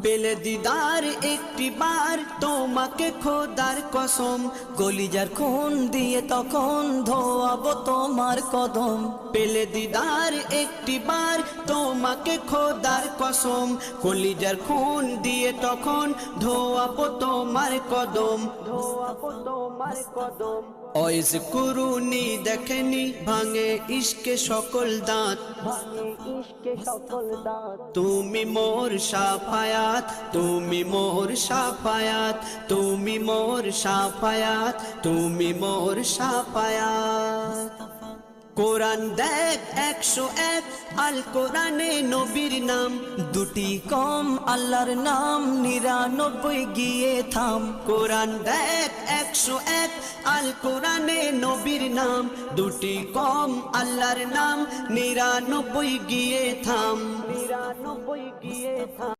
পেলে দিদার একটি বার তোমাকে খোদার কসম, কলিজার খুন দিয়ে তখন ধোয়াবো তোমার কদম। পেলে দিদার একটি বার তোমাকে খোদার কসম, কলিজার খুন দিয়ে তখন ধোয়াবো তোমার কদম, ধোয়াবো তোমার কদম। ওয়াইজ কুরুনি দেখেনি ভাঙে ইশকে সকল দাঁত, ভাঙে ইশকে সকল দাঁত। তুমি মোর শাফায়াত, তুমি মোর শাফায়াত, তুমি মোর শাফায়াত, তুমি মোর শাফায়াত। কোরআন দেখ 101, আল কোরআনে নবীর নাম দুটি কম, আল্লাহর নাম 99 গিয়ে থাম। কোরআন দেখ 101, আল কোরআনে নবীর নাম দুটি কম, আল্লাহর নাম 99 গিয়ে থাম, 99 গিয়ে থাম।